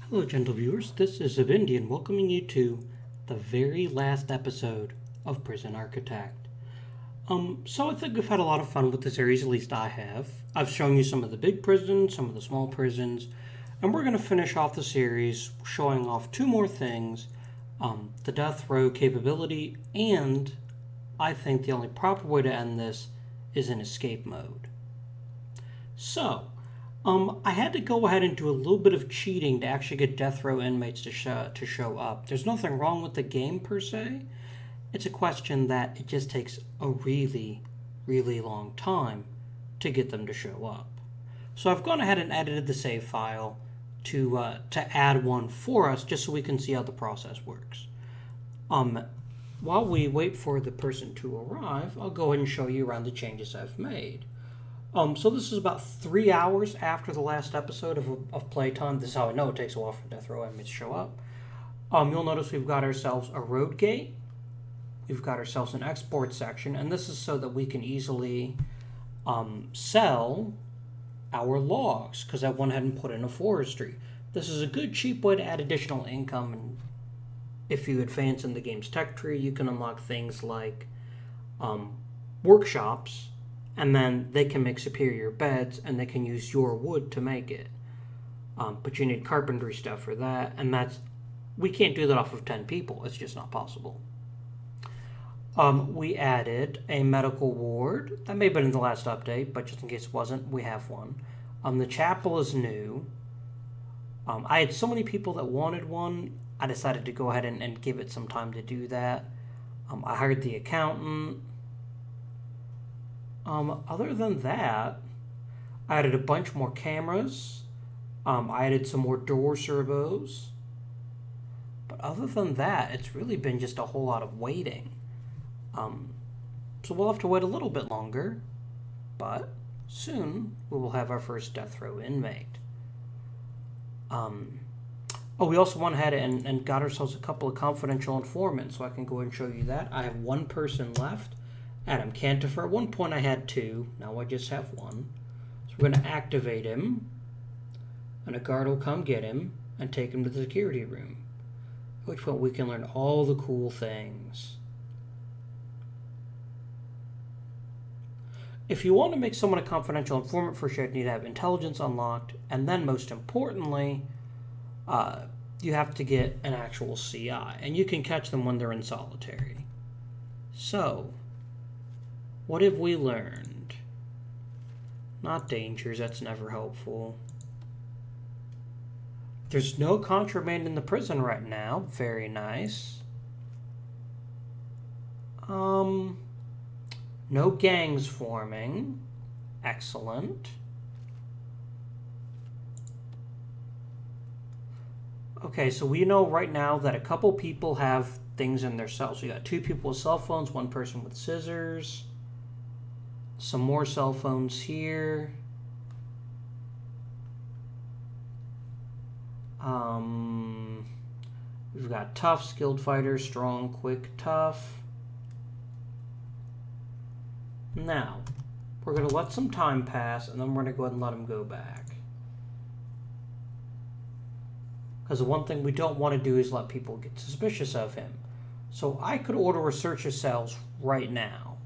Hello, gentle viewers. This is Avindian welcoming you to the very last episode of Prison Architect. So I think we've had a lot of fun with the series, at least I have. I've shown you some of the big prisons, some of the small prisons, and we're going to finish off the series showing off two more things the death row capability, and I think the only proper way to end this is in escape mode. So, I had to go ahead and do a little bit of cheating to actually get death row inmates to show up. There's nothing wrong with the game per se. It's a question that it just takes a really, really long time to get them to show up. So I've gone ahead and edited the save file to add one for us, just so we can see how the process works. While we wait for the person to arrive, I'll go ahead and show you around the changes I've made. So this is about 3 hours after the last episode of playtime. This is how I know it takes a while for death row inmates to show up. You'll notice we've got ourselves a road gate. We've got ourselves an export section, and this is so that we can easily sell our logs, because I went ahead and put in a forestry. This is a good, cheap way to add additional income, and if you advance in the game's tech tree, you can unlock things like workshops, and then they can make superior beds, and they can use your wood to make it. But you need carpentry stuff for that, and we can't do that off of 10 people. It's just not possible. We added a medical ward. That may have been in the last update, but just in case it wasn't, we have one. The chapel is new. I had so many people that wanted one, I decided to go ahead and give it some time to do that. I hired the accountant. Other than that, I added a bunch more cameras. I added some more door servos. But other than that, it's really been just a whole lot of waiting. So we'll have to wait a little bit longer, but soon we will have our first death row inmate. We also went ahead and got ourselves a couple of confidential informants, so I can go ahead and show you that. I have one person left, Adam Cantifer. At one point I had two, now I just have one. So we're going to activate him, and a guard will come get him and take him to the security room, at which point we can learn all the cool things. If you want to make someone a confidential informant, first you need to have intelligence unlocked, and then most importantly, you have to get an actual CI, and you can catch them when they're in solitary. So, what have we learned? Not dangers, that's never helpful. There's no contraband in the prison right now, very nice. No gangs forming. Excellent. Okay, so we know right now that a couple people have things in their cells. We got two people with cell phones, one person with scissors. Some more cell phones here. We've got tough, skilled fighter, strong, quick, tough. Now, we're going to let some time pass, and then we're going to go ahead and let him go back. Because the one thing we don't want to do is let people get suspicious of him. So I could order a search of cells right now,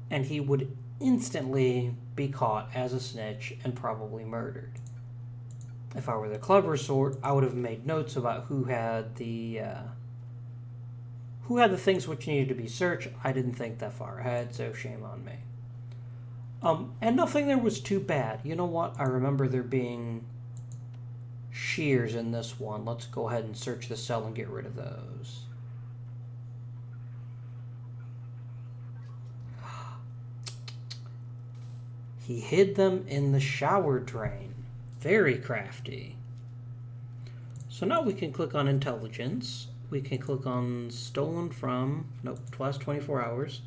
and he would instantly be caught as a snitch and probably murdered. If I were the clever sort, I would have made notes about who had the things which needed to be searched. I didn't think that far ahead, so shame on me. And nothing there was too bad. You know what? I remember there being shears in this one. Let's go ahead and search the cell and get rid of those. He hid them in the shower drain. Very crafty. So now we can click on intelligence. We can click on stolen from, nope, last 24 hours.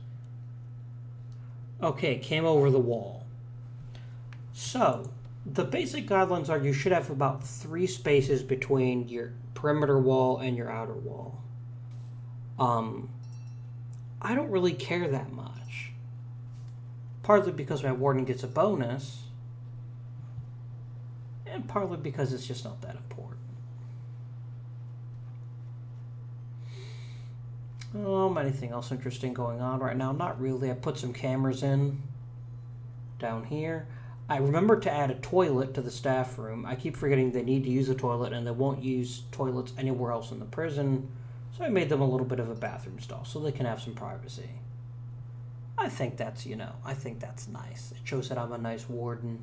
Okay, came over the wall. So, the basic guidelines are you should have about 3 spaces between your perimeter wall and your outer wall. I don't really care that much. Partly because my warden gets a bonus, and partly because it's just not that important. Anything else interesting going on right now? Not really. I put some cameras in down here. I remembered to add a toilet to the staff room. I keep forgetting they need to use a toilet and they won't use toilets anywhere else in the prison. So I made them a little bit of a bathroom stall so they can have some privacy. I think that's, I think that's nice. It shows that I'm a nice warden.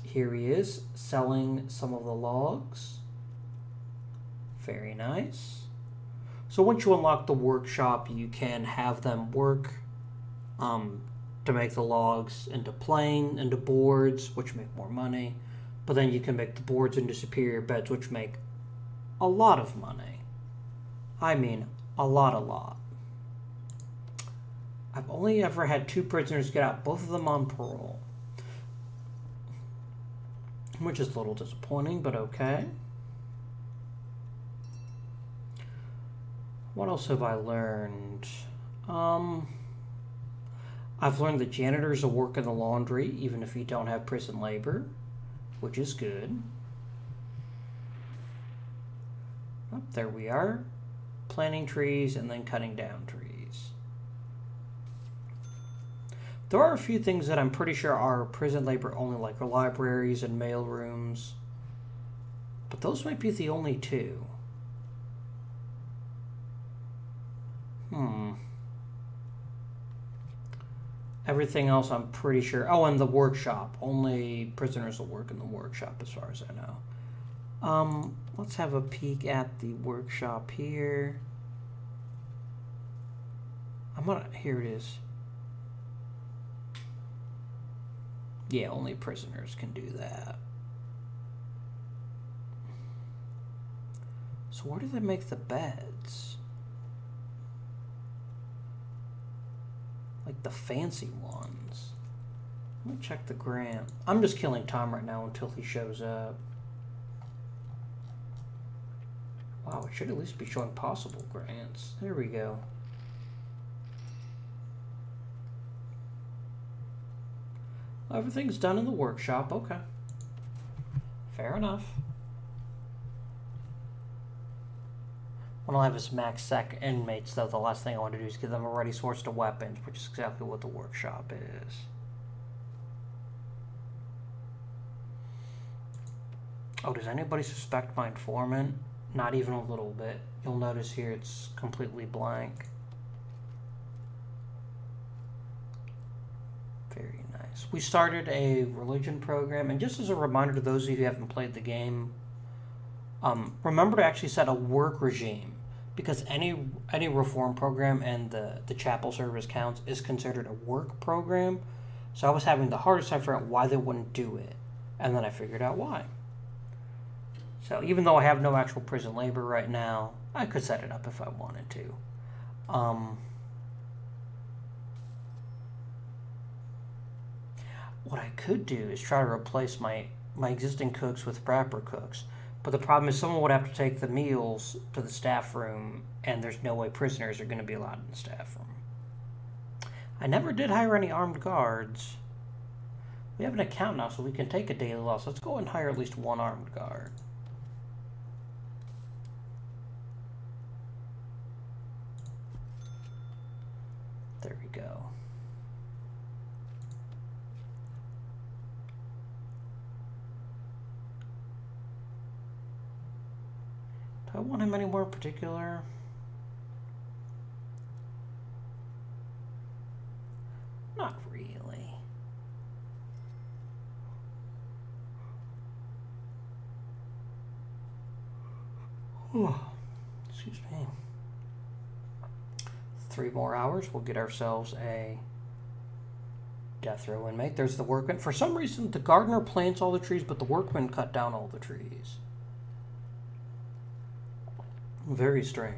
Here he is selling some of the logs. Very nice. So once you unlock the workshop, you can have them work to make the logs into plane, into boards, which make more money. But then you can make the boards into superior beds, which make a lot of money. I mean, a lot. I've only ever had 2 prisoners get out, both of them on parole. Which is a little disappointing, but okay. What else have I learned? I've learned that janitors will work in the laundry, even if you don't have prison labor, which is good. Oh, there we are. Planting trees and then cutting down trees. There are a few things that I'm pretty sure are prison labor only, like libraries and mail rooms. But those might be the only 2. Everything else I'm pretty sure. Oh, and the workshop. Only prisoners will work in the workshop as far as I know. Let's have a peek at the workshop here. Here it is. Yeah, only prisoners can do that. So where do they make the beds? Like the fancy ones. Let me check the grant. I'm just killing time right now until he shows up. Wow, it should at least be showing possible grants. There we go. Everything's done in the workshop. Okay. Fair enough. When I'll have his max sec inmates, though, the last thing I want to do is give them a ready source to weapons, which is exactly what the workshop is. Oh, does anybody suspect my informant? Not even a little bit. You'll notice here it's completely blank. Very nice. We started a religion program, and just as a reminder to those of you who haven't played the game, remember to actually set a work regime, because any reform program, and the chapel service counts, is considered a work program. So I was having the hardest time figuring out why they wouldn't do it, and then I figured out why. So even though I have no actual prison labor right now, I could set it up if I wanted to. What I could do is try to replace my existing cooks with prepper cooks. But the problem is someone would have to take the meals to the staff room, and there's no way prisoners are going to be allowed in the staff room. I never did hire any armed guards. We have an account now, so we can take a daily loss. Let's go and hire at least 1 armed guard. There we go. Do I want him anywhere in particular? Not really. Excuse me. 3 more hours, we'll get ourselves a death row inmate. There's the workman. For some reason, the gardener plants all the trees, but the workman cut down all the trees. Very strange.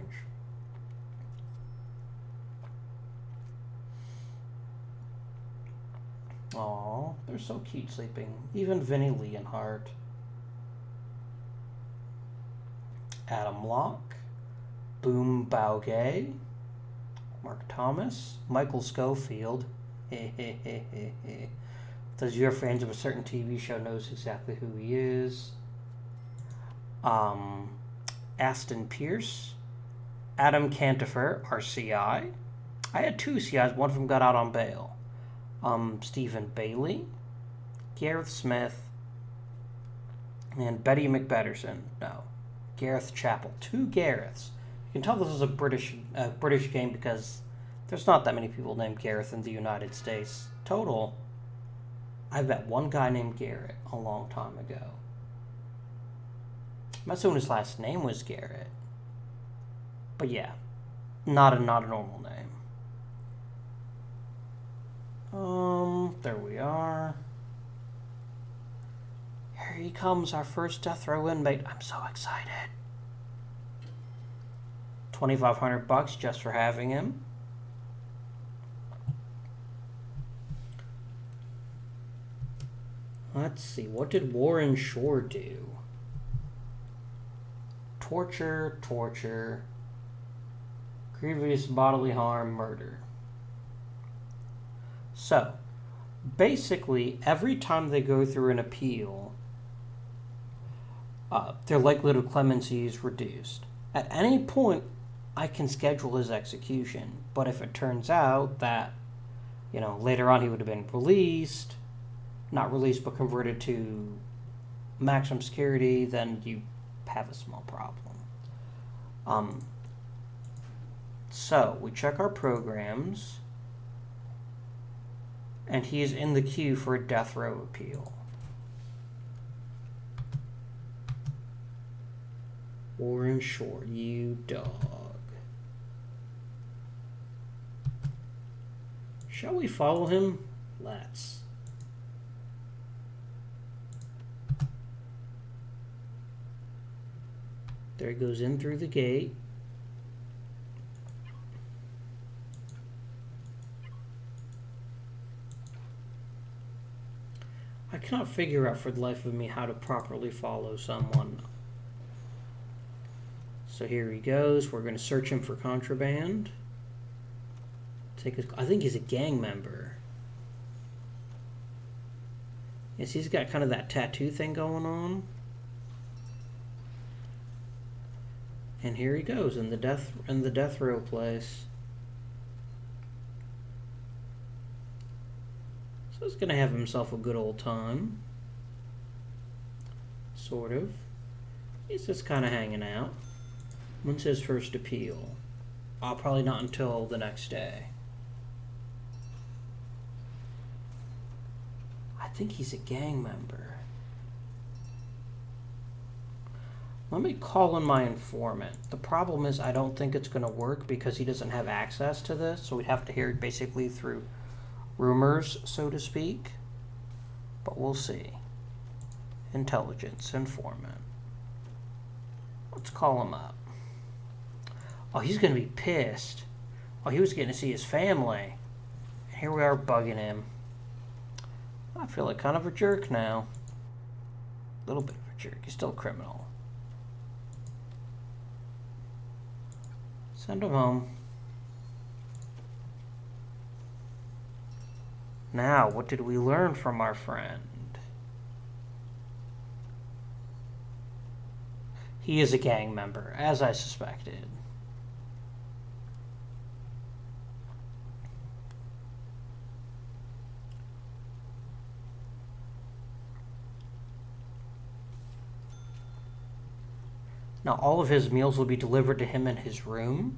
Aw, they're so cute sleeping. Even Vinnie Leonhardt. Adam Locke. Boom Baugay. Mark Thomas. Michael Schofield. Those of you who are fans of a certain TV show knows exactly who he is. Aston Pierce, Adam Cantifer, RCI. I had 2 CIs, one of them got out on bail. Stephen Bailey, Gareth Smith, and Betty McBetterson. No, Gareth Chappell. 2 Gareths. You can tell this is a British game because there's not that many people named Gareth in the United States. Total, I've met one guy named Garrett a long time ago. I'm assuming his last name was Garrett. But yeah, not a normal name. There we are. Here he comes, our first death row inmate. I'm so excited. $2,500 just for having him. Let's see, what did Warren Shore do? Torture, grievous bodily harm, murder. So, basically, every time they go through an appeal, their likelihood of clemency is reduced. At any point, I can schedule his execution, but if it turns out that, later on he would have been released, not released but converted to maximum security, then you have a small problem. So we check our programs, and he is in the queue for a death row appeal. Warren Shore, you dog. Shall we follow him? Let's. There he goes in through the gate. I cannot figure out for the life of me how to properly follow someone. So here he goes. We're going to search him for contraband. I think he's a gang member. Yes, he's got kind of that tattoo thing going on. And here he goes in the death row place. So he's gonna have himself a good old time. Sort of. He's just kind of hanging out. When's his first appeal? Probably not until the next day. I think he's a gang member. Let me call in my informant. The problem is I don't think it's going to work because he doesn't have access to this, so we'd have to hear it basically through rumors, so to speak. But we'll see. Intelligence informant. Let's call him up. Oh, he's going to be pissed. Oh, he was getting to see his family. And here we are bugging him. I feel like kind of a jerk now. A little bit of a jerk. He's still a criminal. Send him home. Now, what did we learn from our friend? He is a gang member, as I suspected. Now, all of his meals will be delivered to him in his room.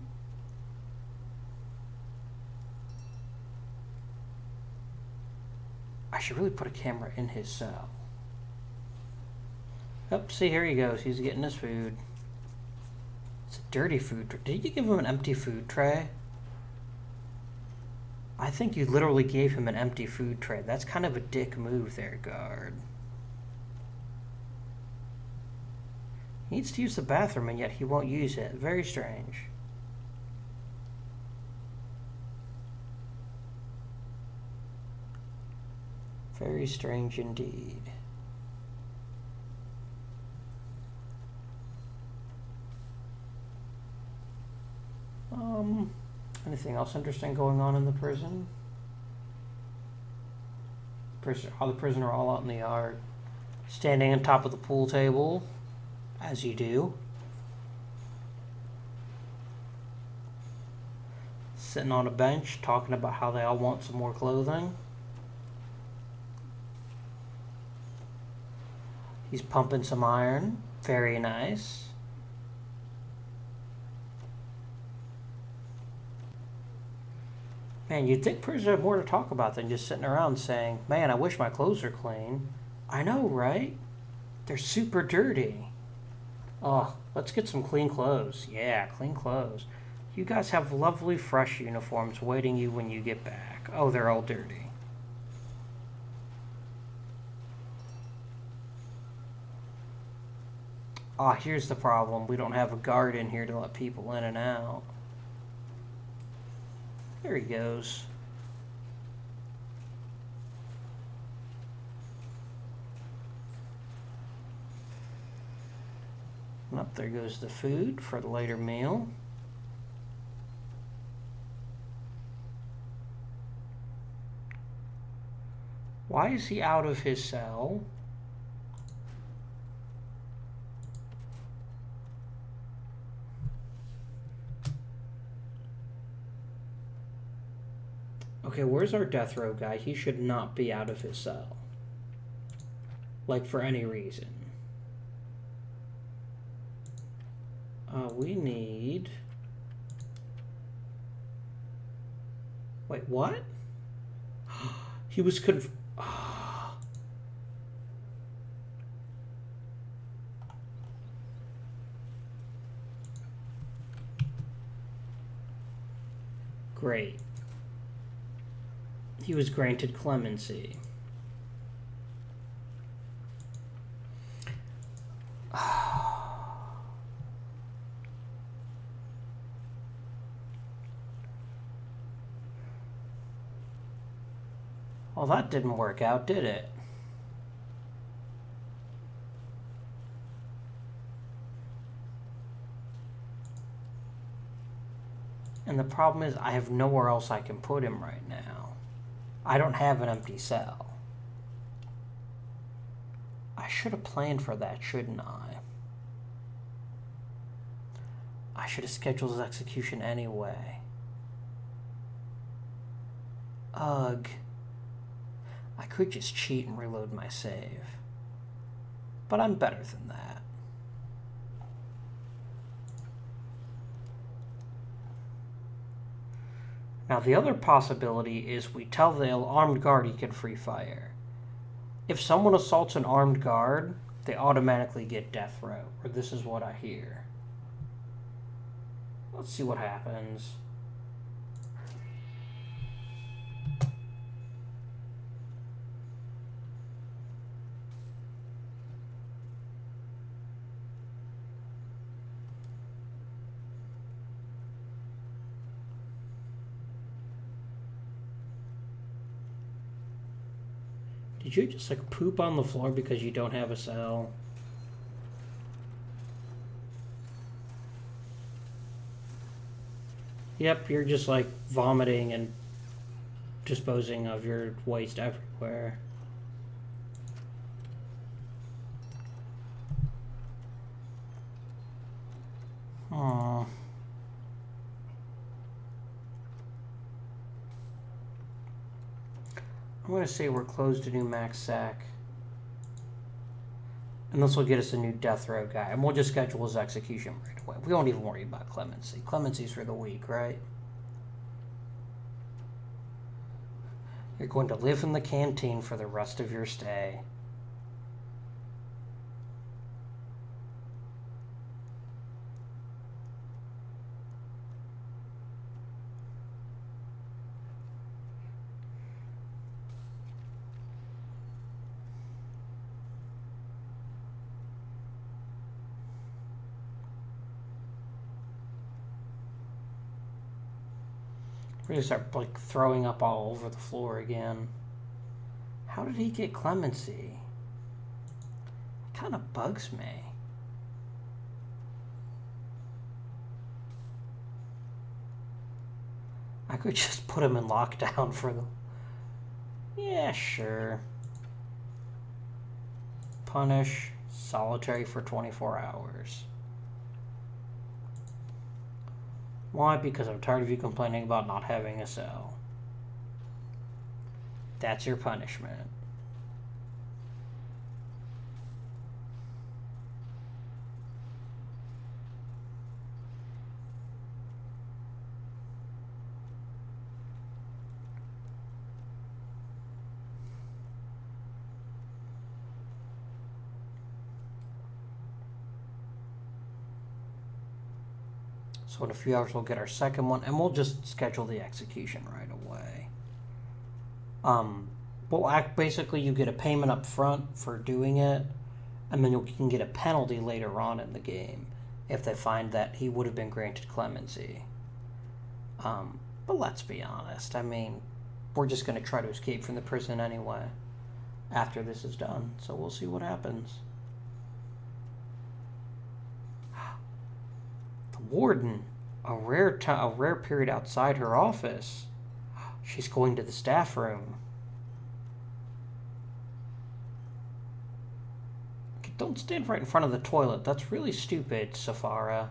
I should really put a camera in his cell. Yep, see, here he goes. He's getting his food. It's a dirty food tray. Did you give him an empty food tray? I think you literally gave him an empty food tray. That's kind of a dick move there, guard. He needs to use the bathroom, and yet he won't use it. Very strange. Very strange indeed. Anything else interesting going on in the prison? All the prisoners are all out in the yard, standing on top of the pool table, as you do. sitting on a bench talking about how they all want some more clothing. He's pumping some iron. Very nice. Man, you'd think prisoners have more to talk about than just sitting around saying, man, I wish my clothes were clean. I know, right? They're super dirty. Oh, let's get some clean clothes. Yeah, clean clothes. You guys have lovely fresh uniforms waiting you when you get back. Oh, they're all dirty. Ah, here's the problem. We don't have a guard in here to let people in and out. There he goes. And up there goes the food for the later meal. Why is he out of his cell? Okay, where's our death row guy? He should not be out of his cell. Like, for any reason. We need... Wait, what? He was Great. He was granted clemency. Well, that didn't work out, did it? And the problem is I have nowhere else I can put him right now. I don't have an empty cell. I should have planned for that, shouldn't I? I should have scheduled his execution anyway. Ugh. I could just cheat and reload my save. But I'm better than that. Now the other possibility is we tell the armed guard he can free fire. If someone assaults an armed guard, they automatically get death row, or this is what I hear. Let's see what happens. Did you just like poop on the floor because you don't have a cell? Yep, you're just like vomiting and disposing of your waste everywhere. Aww. I'm going to say we're closed to new max sack. And this will get us a new death row guy. And we'll just schedule his execution right away. We won't even worry about clemency. Clemency's for the weak, right? You're going to live in the canteen for the rest of your stay. We're gonna start like throwing up all over the floor again. How did he get clemency? It kind of bugs me. I could just put him in lockdown for the... Yeah, sure. Punish solitary for 24 hours. Why? Because I'm tired of you complaining about not having a cell. That's your punishment. So in a few hours we'll get our second one, and we'll just schedule the execution right away. But basically you get a payment up front for doing it, and then you can get a penalty later on in the game if they find that he would have been granted clemency. But let's be honest, I mean, we're just going to try to escape from the prison anyway after this is done, so we'll see what happens. The warden, a rare period outside her office. She's going to the staff room. Okay, don't stand right in front of the toilet. That's really stupid, Safara.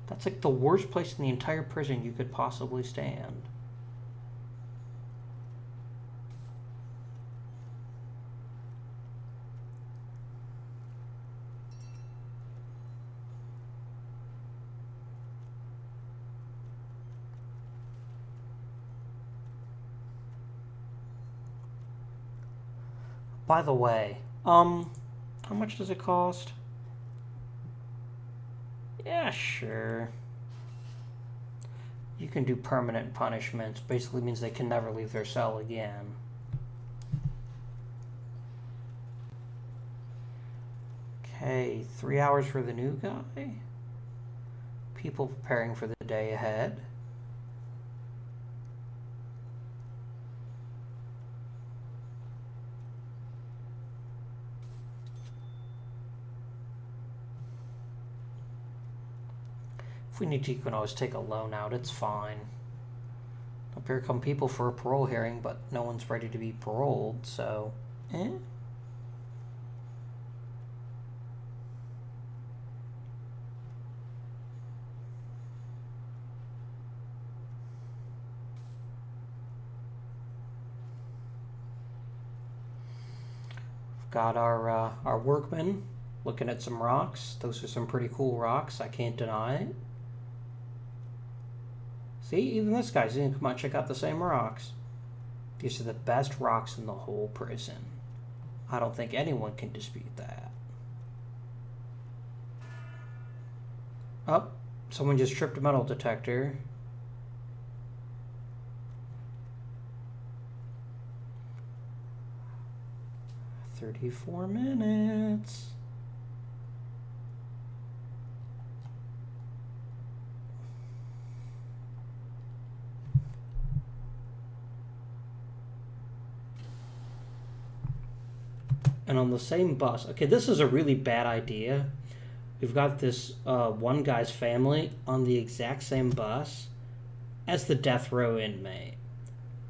That's like the worst place in the entire prison you could possibly stand. By the way, how much does it cost? Yeah, sure. You can do permanent punishments. Basically means they can never leave their cell again. Okay, 3 hours for the new guy. People preparing for the day ahead. If we need to, you can always take a loan out. It's fine. Up here come people for a parole hearing, but no one's ready to be paroled, so... We've got our workmen looking at some rocks. Those are some pretty cool rocks, I can't deny it. See, even this guy's gonna come out and check out the same rocks. These are the best rocks in the whole prison. I don't think anyone can dispute that. Oh, someone just tripped a metal detector. "34 minutes. And on the same bus, okay, this is a really bad idea. We've got this one guy's family on the exact same bus as the death row inmate.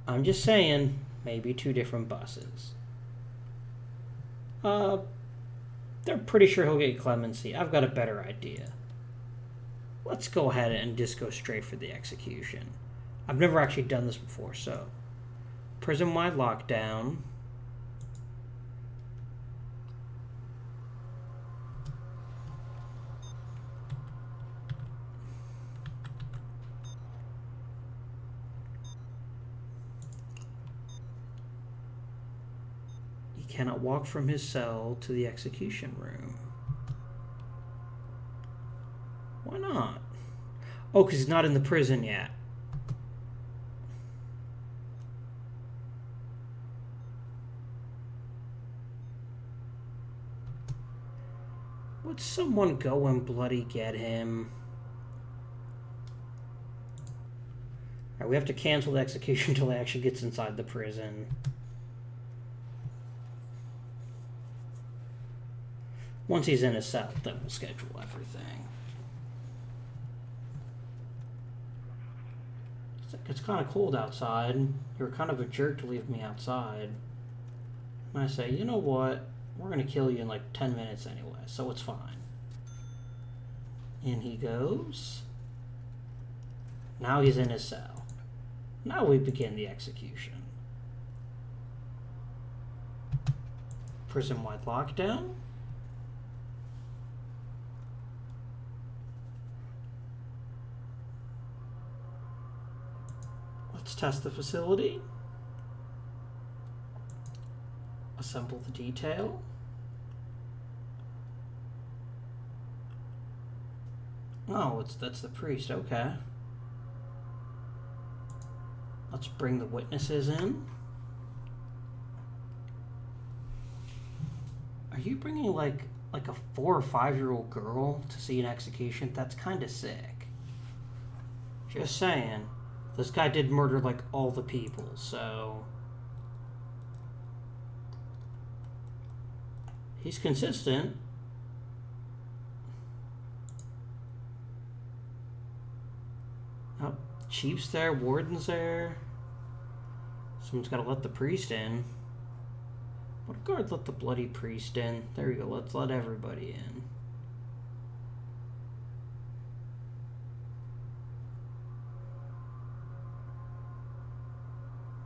I'm just saying, maybe 2 different buses. They're pretty sure he'll get clemency. I've got a better idea. Let's go ahead and just go straight for the execution. I've never actually done this before, so prison-wide lockdown. Cannot walk from his cell to the execution room. Why not? Oh, because he's not in the prison yet. Would someone go and bloody get him? Alright, we have to cancel the execution until he actually gets inside the prison. Once he's in his cell, then we'll schedule everything. It's kind of cold outside. You're kind of a jerk to leave me outside. And I say, you know what? We're going to kill you in like 10 minutes anyway, so it's fine. In he goes. Now he's in his cell. Now we begin the execution. Prison-wide lockdown. Let's test the facility. Assemble the detail. Oh, that's the priest, okay. Let's bring the witnesses in. Are you bringing like a 4 or 5-year-old girl to see an execution? That's kind of sick. Just saying. This guy did murder like all the people, so he's consistent. Oh, chief's there, warden's there. Someone's got to let the priest in. What guard let the bloody priest in? There we go. Let's let everybody in.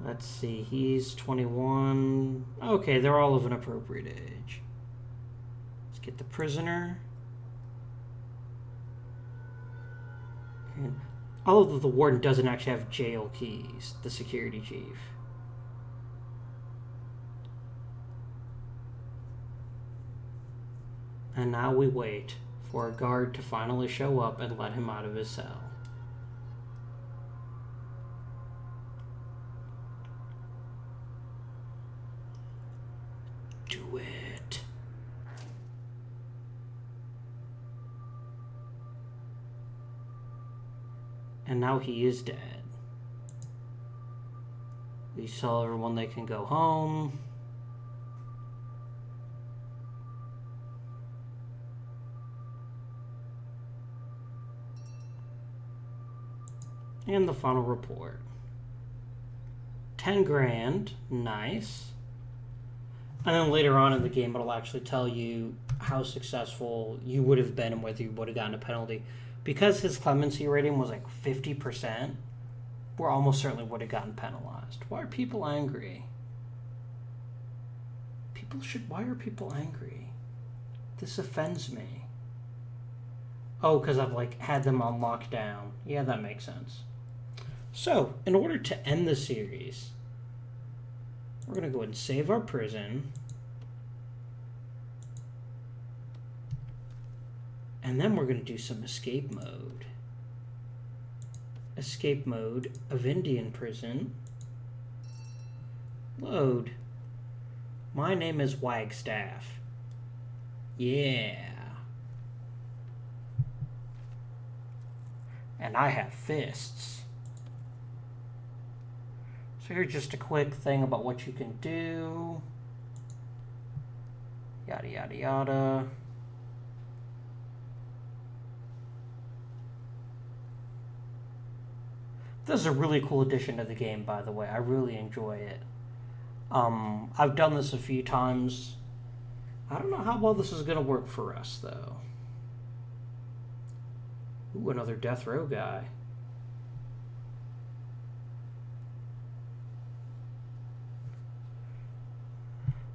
Let's see. He's 21. Okay, they're all of an appropriate age. Let's get the prisoner. And although the warden doesn't actually have jail keys, the security chief. And now we wait for a guard to finally show up and let him out of his cell. Do it. And now he is dead. We tell everyone they can go home. And the final report. 10 grand, nice. And then later on in the game, it'll actually tell you how successful you would have been and whether you would have gotten a penalty. Because his clemency rating was like 50%, we almost certainly would have gotten penalized. Why are people angry? Why are people angry? This offends me. Oh, because I've like had them on lockdown. Yeah, that makes sense. So, in order to end the series, we're going to go ahead and save our prison. And then we're going to do some escape mode. Escape mode of Indian prison. Load. My name is Wagstaff. Yeah. And I have fists. So here's just a quick thing about what you can do. Yada, yada, yada. This is a really cool addition to the game, by the way. I really enjoy it. I've done this a few times. I don't know how well this is going to work for us, though. Ooh, another death row guy.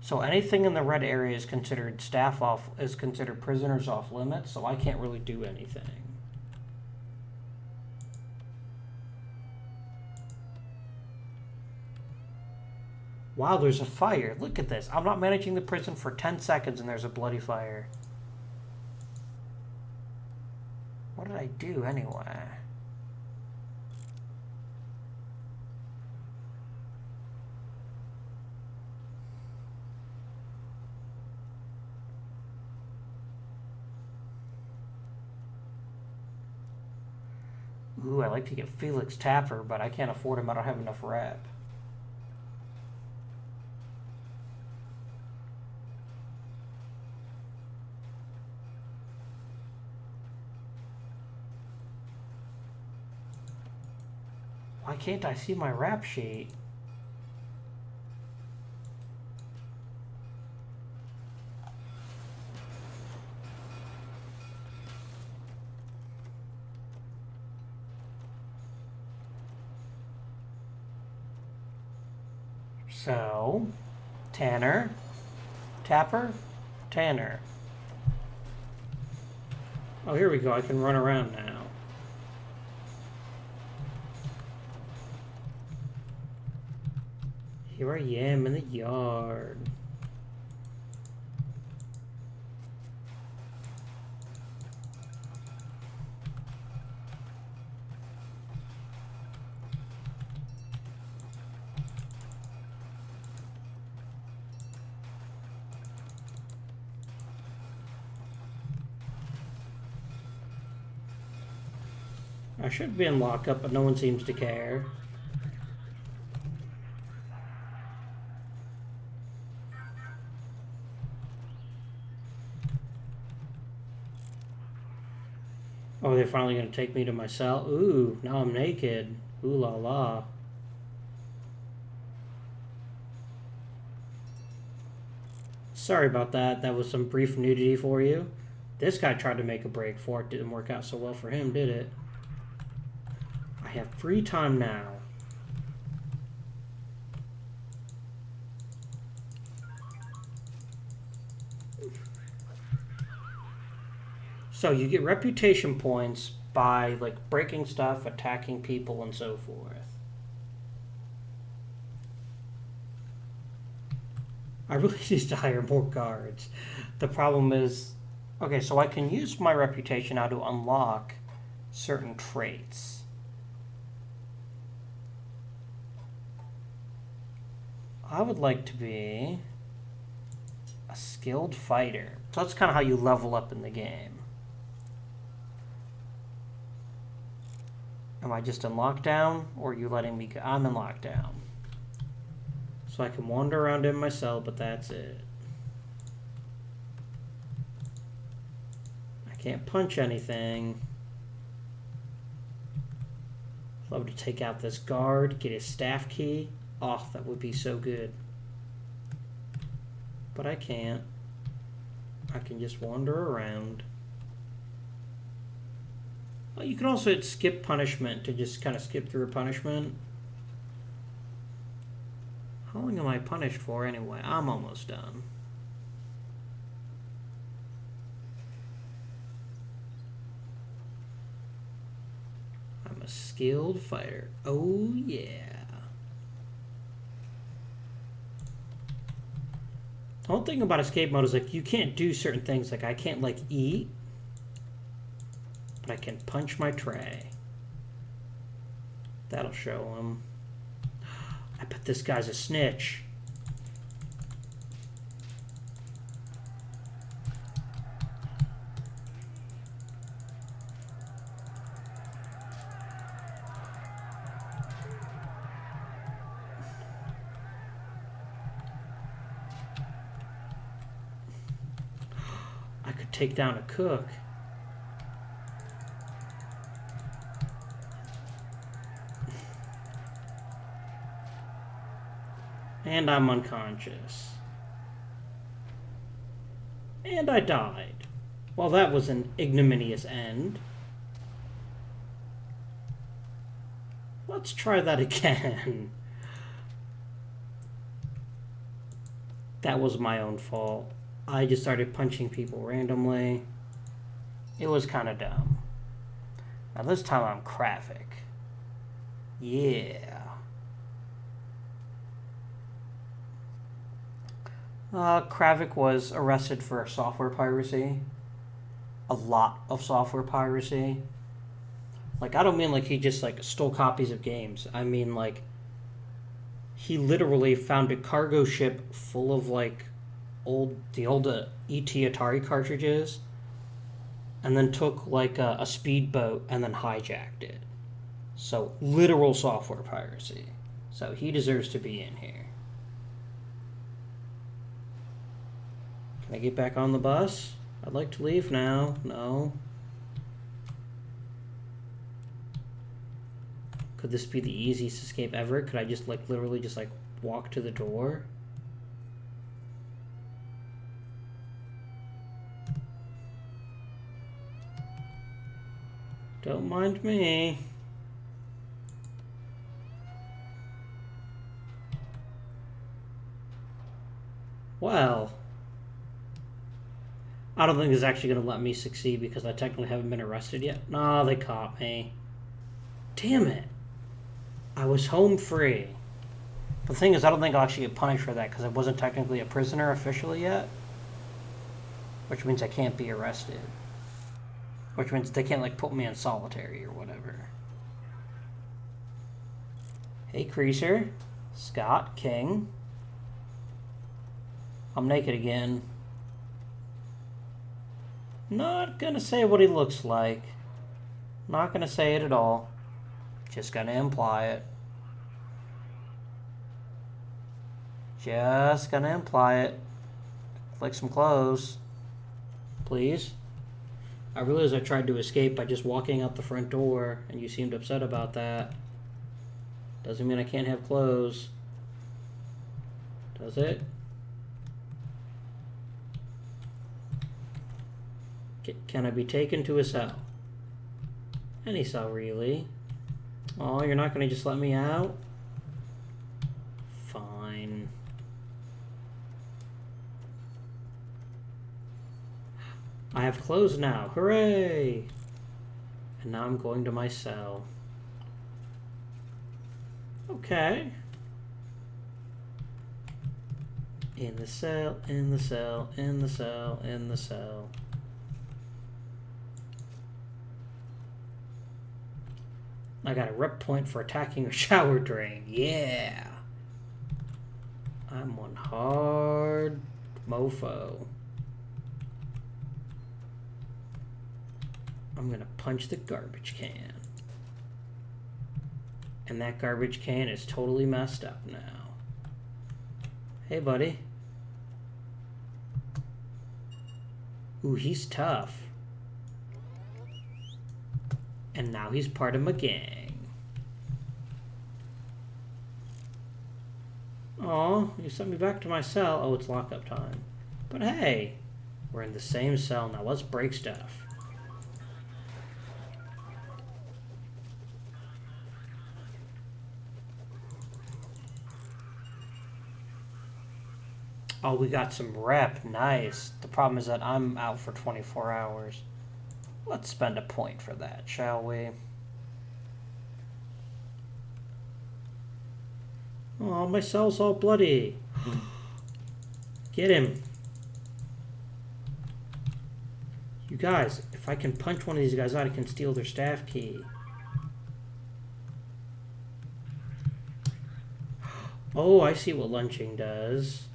So anything in the red area is considered prisoners off limits, so I can't really do anything. Wow, there's a fire. Look at this. I'm not managing the prison for 10 seconds and there's a bloody fire. What did I do anyway? Ooh, I'd like to get Felix Tapper, but I can't afford him. I don't have enough rep. Why can't I see my rap sheet? So, Tanner, Tapper, Tanner. Oh, here we go. I can run around now. Here I am in the yard. I should be in lockup, but no one seems to care. Oh, they're finally going to take me to my cell? Ooh, now I'm naked. Ooh la la. Sorry about that. That was some brief nudity for you. This guy tried to make a break for it. Didn't work out so well for him, did it? I have free time now. So you get reputation points by like breaking stuff, attacking people, and so forth. I really need to hire more guards. The problem is, okay, so I can use my reputation now to unlock certain traits. I would like to be a skilled fighter. So that's kind of how you level up in the game. Am I just in lockdown, or are you letting me go? I'm in lockdown. So I can wander around in my cell, but that's it. I can't punch anything. Love to take out this guard, get his staff key. Oh, that would be so good. But I can't. I can just wander around. Well, you can also hit skip punishment to just kind of skip through a punishment. How long am I punished for anyway? I'm almost done. I'm a skilled fighter. Oh yeah. The whole thing about escape mode is like you can't do certain things. Like I can't like eat, but I can punch my tray. That'll show him. I bet this guy's a snitch. I could take down a cook. And I'm unconscious. And I died. Well, that was an ignominious end. Let's try that again. That was my own fault. I just started punching people randomly. It was kind of dumb. Now this time I'm Kravik. Yeah. Kravik was arrested for software piracy. A lot of software piracy. Like, I don't mean like he just like stole copies of games. I mean like he literally found a cargo ship full of like the old ET Atari cartridges, and then took like a speedboat and then hijacked it. So literal software piracy. So he deserves to be in here. Can I get back on the bus? I'd like to leave now. No. Could this be the easiest escape ever? Could I just like literally just like walk to the door? Don't mind me. Well, I don't think it's actually going to let me succeed because I technically haven't been arrested yet. No, they caught me. Damn it. I was home free. But the thing is, I don't think I'll actually get punished for that because I wasn't technically a prisoner officially yet. Which means I can't be arrested. Which means they can't, like, put me in solitary or whatever. Hey, Creaser. Scott, King. I'm naked again. Not gonna say what he looks like. Not gonna say it at all. Just gonna imply it. Just gonna imply it. Click some clothes. Please. I realized I tried to escape by just walking out the front door, and you seemed upset about that. Doesn't mean I can't have clothes. Does it? Can I be taken to a cell? Any cell, really. Oh, you're not going to just let me out? Fine. I have clothes now. Hooray! And now I'm going to my cell. Okay. In the cell, in the cell, in the cell, in the cell. I got a rep point for attacking a shower drain. Yeah. I'm one hard mofo. I'm gonna punch the garbage can. And that garbage can is totally messed up now. Hey, buddy. Ooh, he's tough. And now he's part of my gang. Aw, you sent me back to my cell. Oh, it's lockup time. But hey, we're in the same cell now. Let's break stuff. Oh, we got some rep. Nice. The problem is that I'm out for 24 hours. Let's spend a point for that, shall we? Oh, my cell's all bloody. Get him. You guys, if I can punch one of these guys out, I can steal their staff key. Oh, I see what lunching does.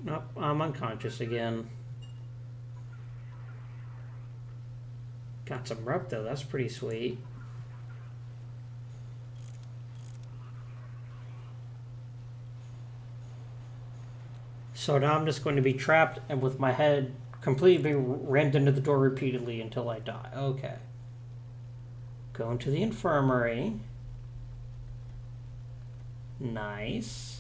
Nope, I'm unconscious again. Got some rep though, that's pretty sweet. So now I'm just going to be trapped and with my head completely rammed into the door repeatedly until I die. Okay. Going to the infirmary. Nice.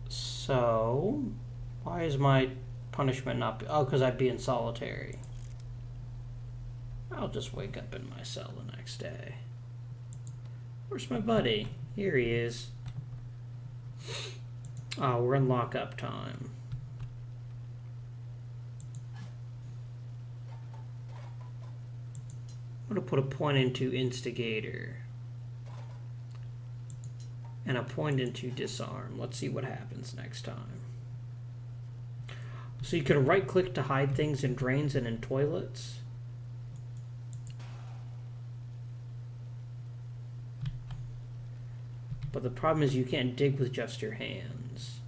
So, why is my punishment not... Oh, because I'd be in solitary. I'll just wake up in my cell the next day. Where's my buddy? Here he is. Oh, we're in lockup time. I'm going to put a point into instigator. And a point into disarm. Let's see what happens next time. So you can right click to hide things in drains and in toilets. But the problem is you can't dig with just your hands.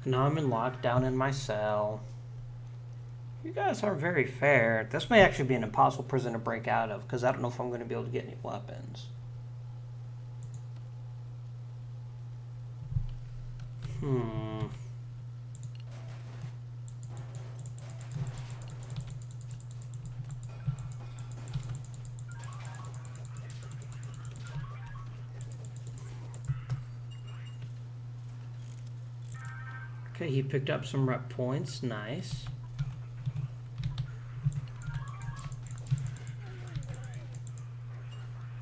Now I'm in lockdown in my cell. You guys aren't very fair. This may actually be an impossible prison to break out of, because I don't know if I'm going to be able to get any weapons. Okay, he picked up some rep points. Nice.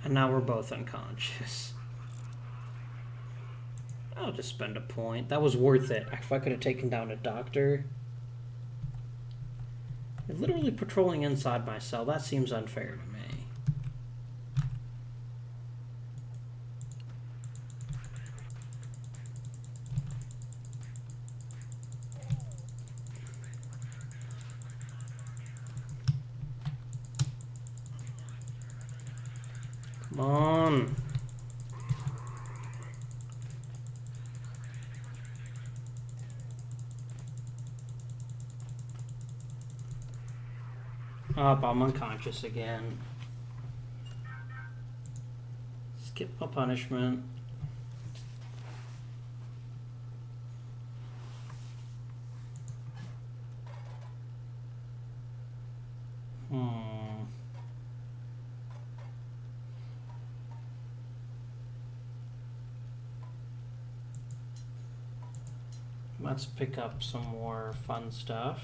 And now we're both unconscious. I'll just spend a point. That was worth it. If I could have taken down a doctor. They're literally patrolling inside my cell. That seems unfair to me. Come on. Up, I'm unconscious again. Skip my punishment. Let's pick up some more fun stuff.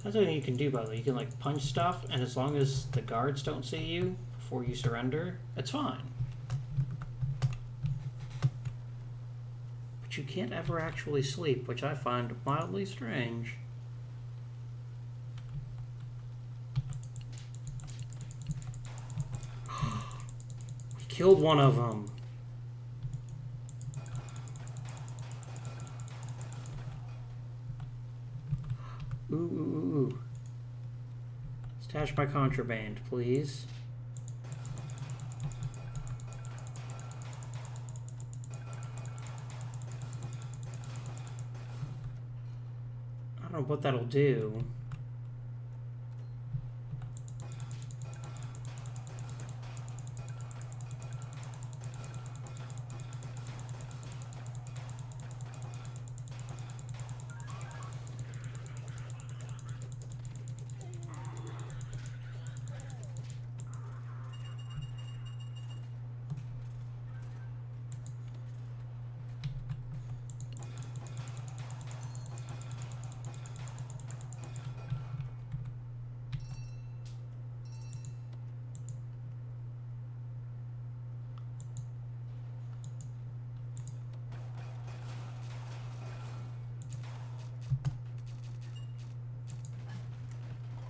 That's something you can do, by the way. You can like punch stuff, and as long as the guards don't see you before you surrender, it's fine. But you can't ever actually sleep, which I find mildly strange. We killed one of them. Ooh. Stash my contraband, please. I don't know what that'll do.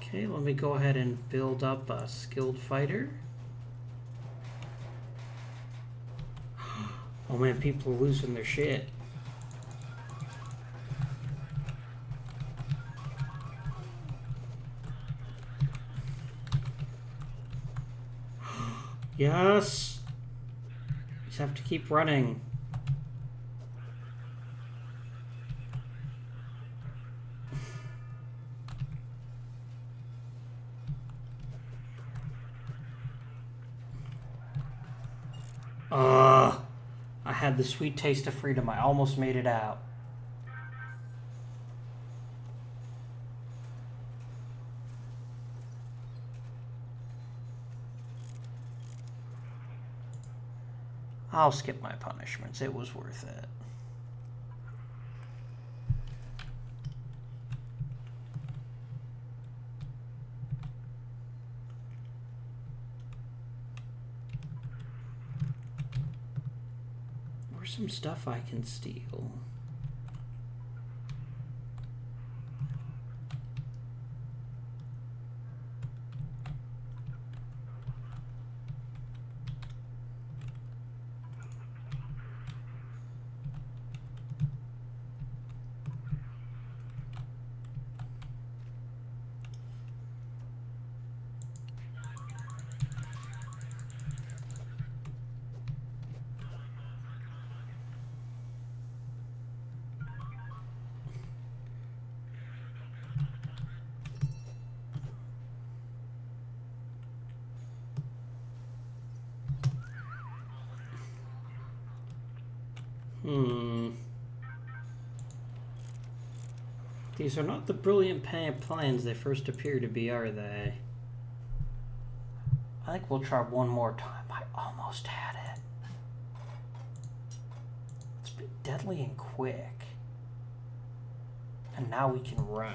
Okay, let me go ahead and build up a skilled fighter. Oh man, people are losing their shit. Yes! Just have to keep running. I had the sweet taste of freedom. I almost made it out. I'll skip my punishments. It was worth it. Where's some stuff I can steal? These are not the brilliant plans they first appear to be, are they? I think we'll try one more time. I almost had it. It's been deadly and quick. And now we can run.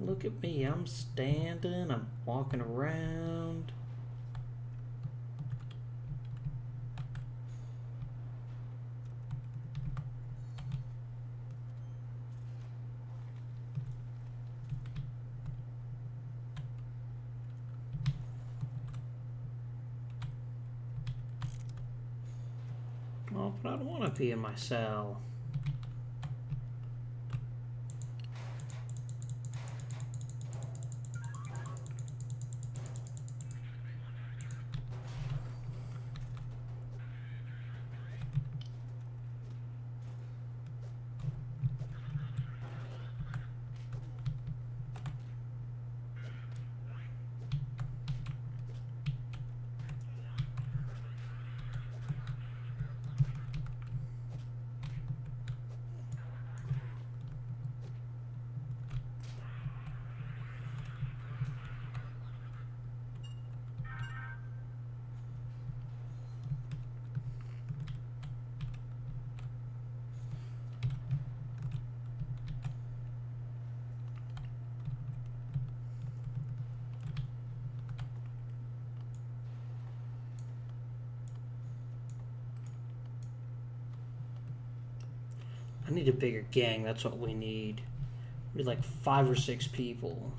Look at me, I'm standing, I'm walking around. Oh, but I don't want to be in my cell. I need a bigger gang, that's what we need. We need like 5 or 6 people.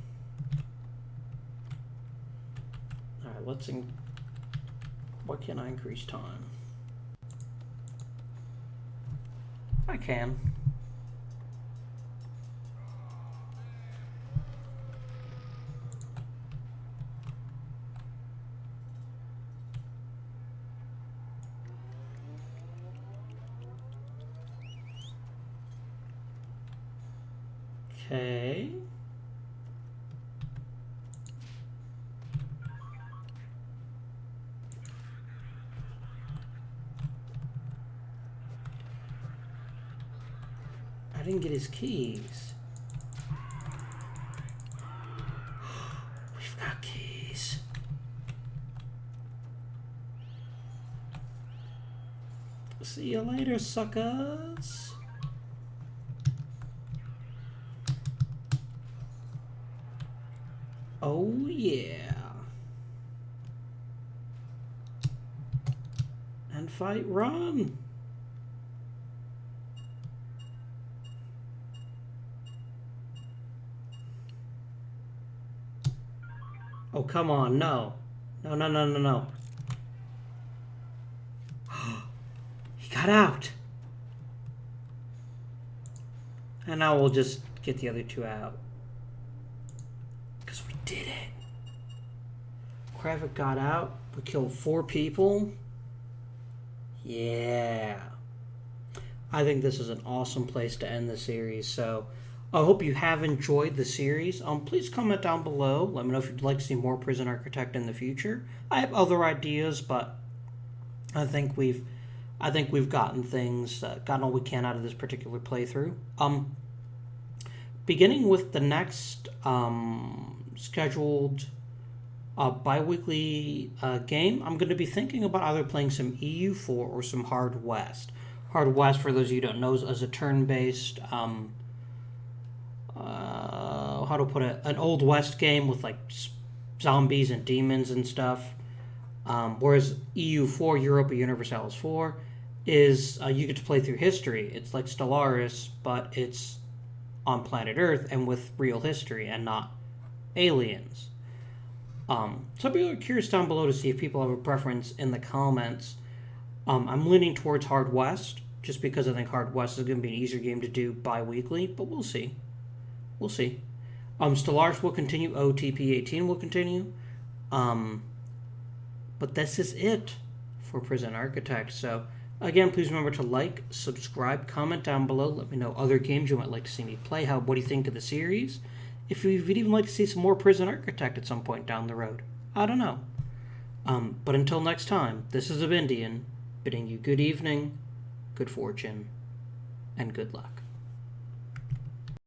Alright, let's what can I increase time? I can. Okay. I didn't get his keys. We've got keys. See you later, suckers. Oh, yeah. And fight, run. Oh, come on, no. No, no, no, no, no. He got out. And now we'll just get the other 2 out. Because we did it. Kravik got out. We killed 4 people. Yeah. I think this is an awesome place to end the series. So I hope you have enjoyed the series. Please comment down below. Let me know if you'd like to see more Prison Architect in the future. I have other ideas, but I think we've gotten all we can out of this particular playthrough. Beginning with the next scheduled bi-weekly game, I'm going to be thinking about either playing some EU4 or some Hard West. Hard West, for those of you who don't know, is a turn-based, how to put it, an Old West game with like zombies and demons and stuff. Whereas EU4, Europa Universalis 4, is you get to play through history. It's like Stellaris, but it's on planet Earth and with real history and not aliens. So I'd be curious down below to see if people have a preference in the comments. I'm leaning towards Hard West, just because I think Hard West is going to be an easier game to do bi-weekly, but we'll see. We'll see. Stellaris will continue, OTP18 will continue. But this is it for Prison Architect. So Again, please remember to like, subscribe, comment down below. Let me know other games you might like to see me play. What do you think of the series? If you'd even like to see some more Prison Architect at some point down the road. I don't know. But until next time, this is Avindian, bidding you good evening, good fortune, and good luck.